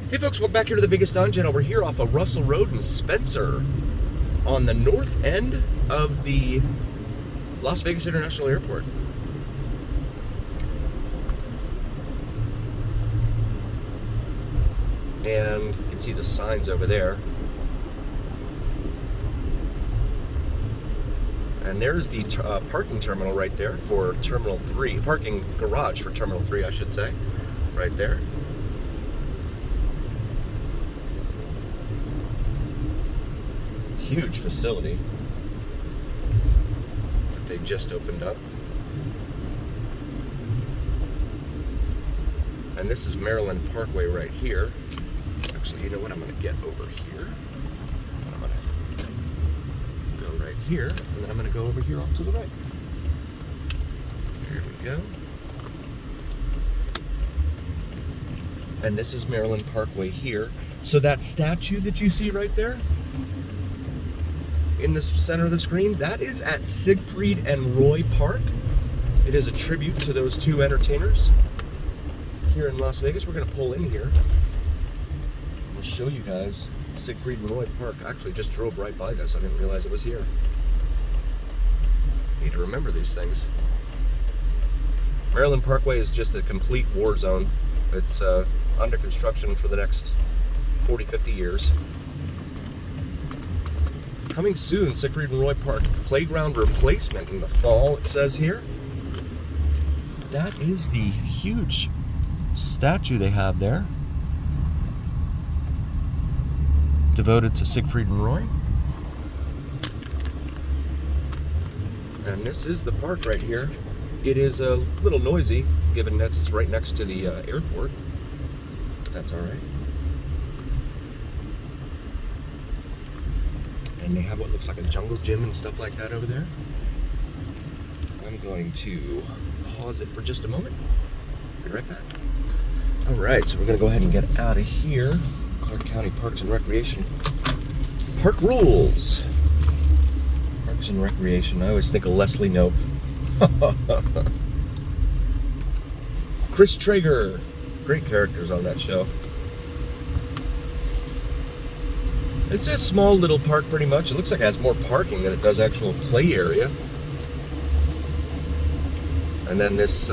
Hey folks, welcome back here to the Vegas Dawn Channel. We're here off of Russell Road in Spencer on the north end of the Las Vegas International Airport. And you can see the signs over there. And there's the parking terminal right there for Terminal 3. Parking garage for Terminal 3, I should say. Right there. Huge facility that they just opened up. And this is Maryland Parkway right here. Actually, you know what? I'm going to get over here. I'm going to go right here, and then I'm going to go over here off to the right. Here we go. And this is Maryland Parkway here. So that statue that you see right there, in the center of the screen, that is at Siegfried and Roy Park. It is a tribute to those two entertainers here in Las Vegas. We're going to pull in here. We'll show you guys Siegfried and Roy Park. I actually just drove right by this. I didn't realize it was here. Need to remember these things. Maryland Parkway is just a complete war zone. It's under construction for the next 40, 50 years. Coming soon, Siegfried and Roy Park playground replacement in the fall, it says here. That is the huge statue they have there, devoted to Siegfried and Roy. And this is the park right here. It is a little noisy, given that it's right next to the airport. But that's all right. And they have what looks like a jungle gym and stuff like that over there. I'm going to pause it for just a moment. Be right back. All right, so we're going to go ahead and get out of here. Clark County Parks and Recreation. Park rules. Parks and Recreation. I always think of Leslie Knope. Chris Traeger. Great characters on that show. It's a small little park pretty much. It looks like it has more parking than it does actual play area. And then this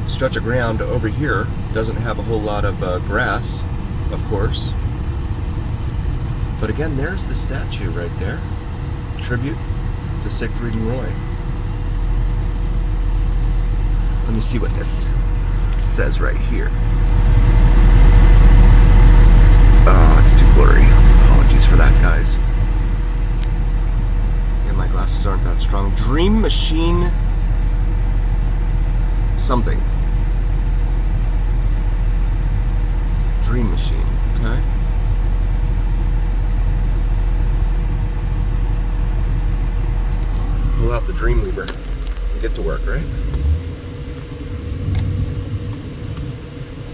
stretch of ground over here doesn't have a whole lot of grass, of course. But again, there's the statue right there. Tribute to Siegfried and Roy. Let me see what this says right here. Oh, it's too blurry. Apologies for that, guys. Yeah, my glasses aren't that strong. Dream Machine something. Dream Machine, okay. Pull out the Dreamweaver and get to work, right?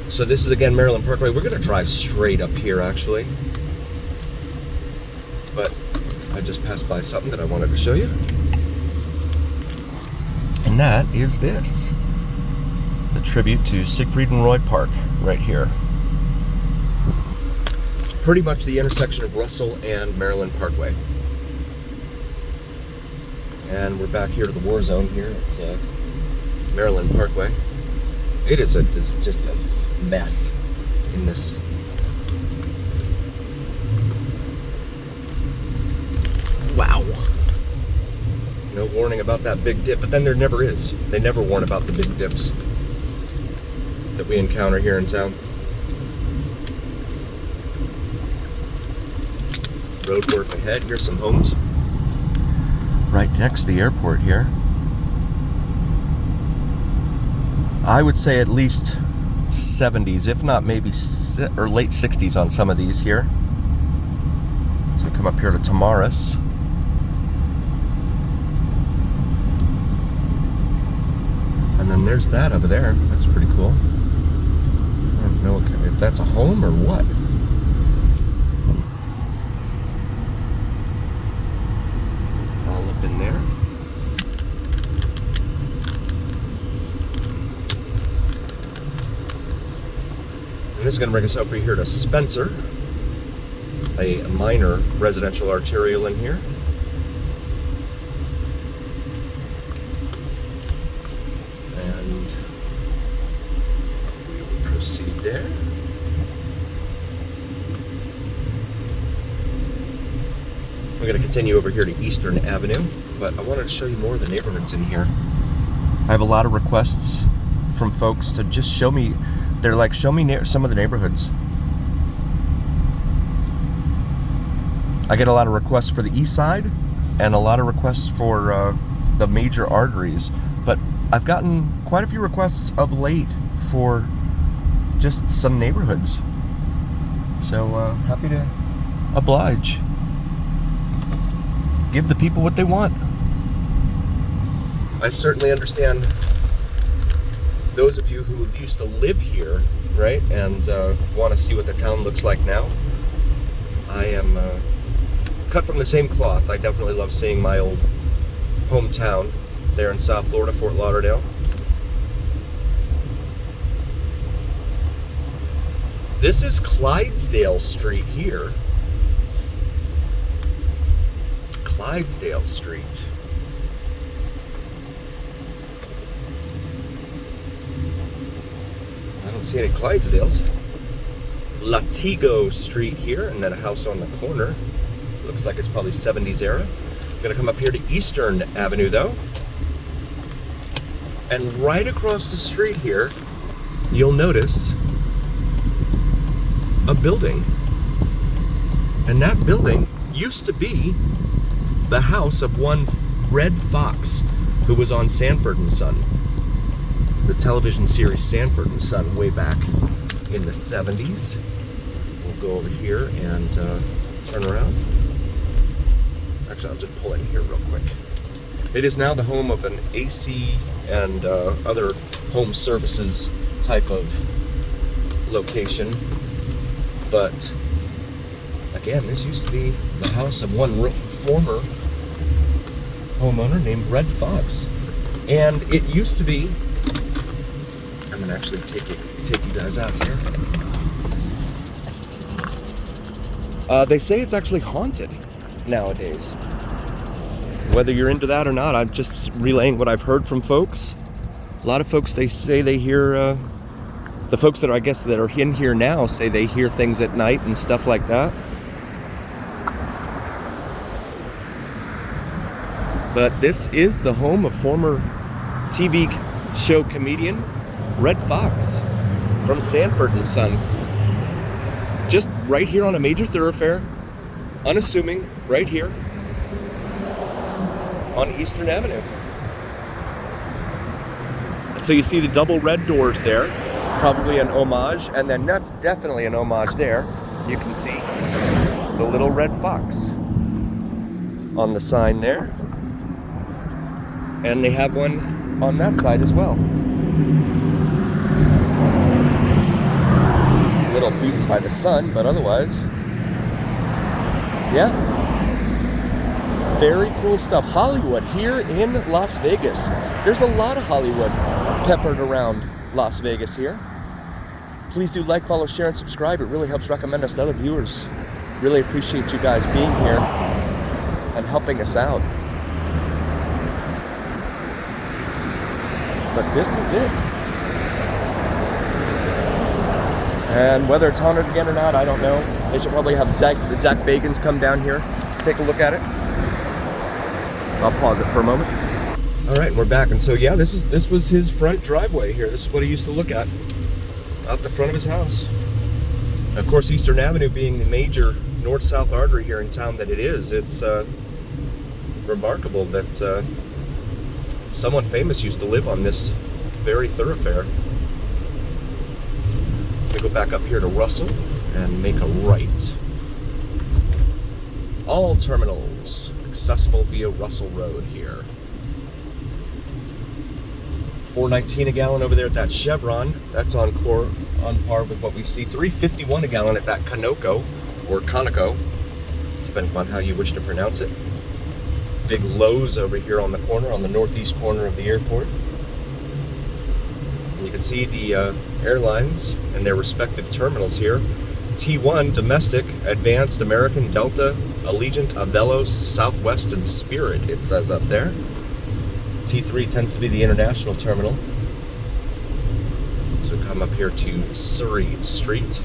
So this is again Maryland Parkway. We're going to drive straight up here actually. But I just passed by something that I wanted to show you. And that is this. The tribute to Siegfried and Roy Park right here. Pretty much the intersection of Russell and Maryland Parkway. And we're back here to the war zone here at Maryland Parkway. It is just a mess in this. Wow. No warning about that big dip, but then there never is. They never warn about the big dips that we encounter here in town. Road work ahead. Here's some homes right next to the airport here. I would say at least 70s, if not maybe or late 60s on some of these here. So come up here to Tamaris. And then there's that over there. That's pretty cool. I don't know if that's a home or what. All up in there. And this is going to bring us over here to Spencer, a minor residential arterial in here. And we will proceed there. We're going to continue over here to Eastern Avenue, but I wanted to show you more of the neighborhoods in here. I have a lot of requests from folks to just show me, they're like, show me some of the neighborhoods. I get a lot of requests for the east side and a lot of requests for the major arteries, but I've gotten quite a few requests of late for just some neighborhoods. So happy to oblige. Give the people what they want. I certainly understand those of you who used to live here, right, and want to see what the town looks like now. I am cut from the same cloth. I definitely love seeing my old hometown there in South Florida, Fort Lauderdale. This is Clydesdale Street here. Clydesdale Street. I don't see any Clydesdales. Latigo Street here, and then a house on the corner. Looks like it's probably 70s era. Gonna come up here to Eastern Avenue though. And right across the street here, you'll notice a building. And that building used to be the house of one Redd Foxx, who was on Sanford and Son, the television series Sanford and Son, way back in the 70s. We'll go over here and turn around. Actually, I'll just pull in here real quick. It is now the home of an AC and other home services type of location. But again, this used to be the house of one former homeowner named Redd Foxx. And it used to be, I'm gonna actually take you guys out here. They say it's actually haunted nowadays. Whether you're into that or not, I'm just relaying what I've heard from folks. A lot of folks, they say they hear, the folks that are, I guess, that are in here now say they hear things at night and stuff like that. But this is the home of former TV show comedian Redd Foxx from Sanford and Son. Just right here on a major thoroughfare, unassuming, right here on Eastern Avenue. So you see the double red doors there, probably an homage, and then that's definitely an homage there. You can see the little Redd Foxx on the sign there. And they have one on that side as well. A little beaten by the sun, but otherwise, yeah. Very cool stuff. Hollywood here in Las Vegas. There's a lot of Hollywood peppered around Las Vegas here. Please do like, follow, share, and subscribe. It really helps recommend us to other viewers. Really appreciate you guys being here and helping us out. But this is it. And whether it's haunted again or not, I don't know. They should probably have Zach Bagans come down here, take a look at it. I'll pause it for a moment. All right, we're back. And so, yeah, this was his front driveway here. This is what he used to look at out the front of his house. And of course, Eastern Avenue being the major north-south artery here in town that it is, it's remarkable that someone famous used to live on this very thoroughfare. We go back up here to Russell and make a right. All terminals accessible via Russell Road here. $4.19 a gallon over there at that Chevron. That's on par with what we see. $3.51 a gallon at that Conoco, or Conoco, depending upon how you wish to pronounce it. Big Lowe's over here on the corner, on the northeast corner of the airport. And you can see the airlines and their respective terminals here. T1, Domestic, Advanced, American, Delta, Allegiant, Avelo, Southwest, and Spirit, it says up there. T3 tends to be the international terminal. So come up here to Surrey Street.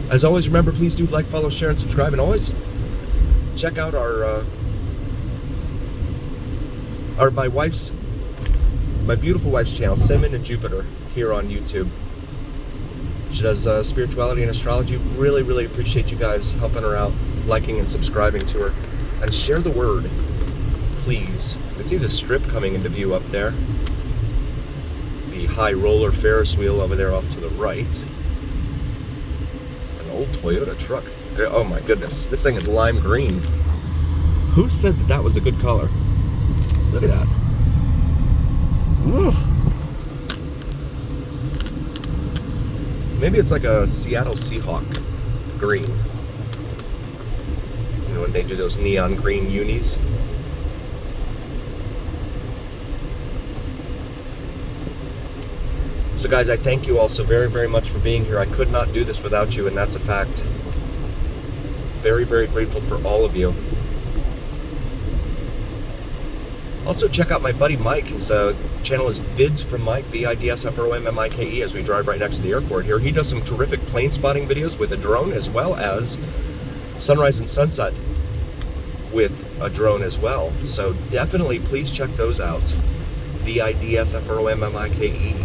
As always, remember, please do like, follow, share, and subscribe. And always check out my beautiful wife's channel, Cinnamon and Jupiter, here on YouTube. She does spirituality and astrology. Really, really appreciate you guys helping her out, liking and subscribing to her. And share the word, please. It sees a strip coming into view up there. The high roller Ferris wheel over there off to the right. It's an old Toyota truck. Oh my goodness, this thing is lime green. Who said that that was a good color? Look at that. Woof. Maybe it's like a Seattle Seahawk green. You know, when they do those neon green unis. So guys, I thank you all so very, very much for being here. I could not do this without you, and that's a fact. Very, very grateful for all of you. Also, check out my buddy Mike. His channel is Vids from Mike, VIDSFROMMIKE, as we drive right next to the airport here. He does some terrific plane spotting videos with a drone, as well as sunrise and sunset with a drone as well. So definitely please check those out. VIDSFROMMIKE.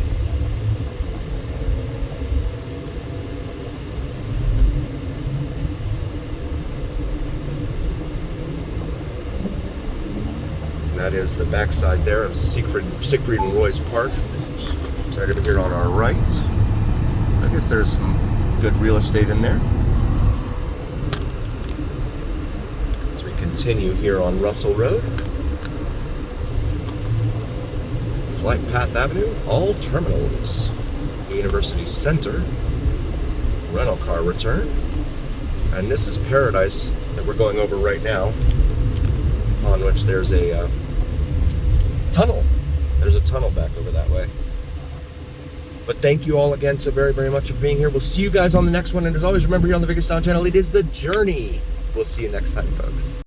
That is the backside there of Siegfried and Roy's Park. Right over here on our right. I guess there's some good real estate in there. As we continue here on Russell Road. Flight Path Avenue, all terminals. The University Center. Rental car return. And this is Paradise that we're going over right now, on which there's a tunnel. There's a tunnel back over that way. But thank you all again so very, very much for being here. We'll see you guys on the next one. And as always, remember here on the Vegas Down channel, it is the journey. We'll see you next time, folks.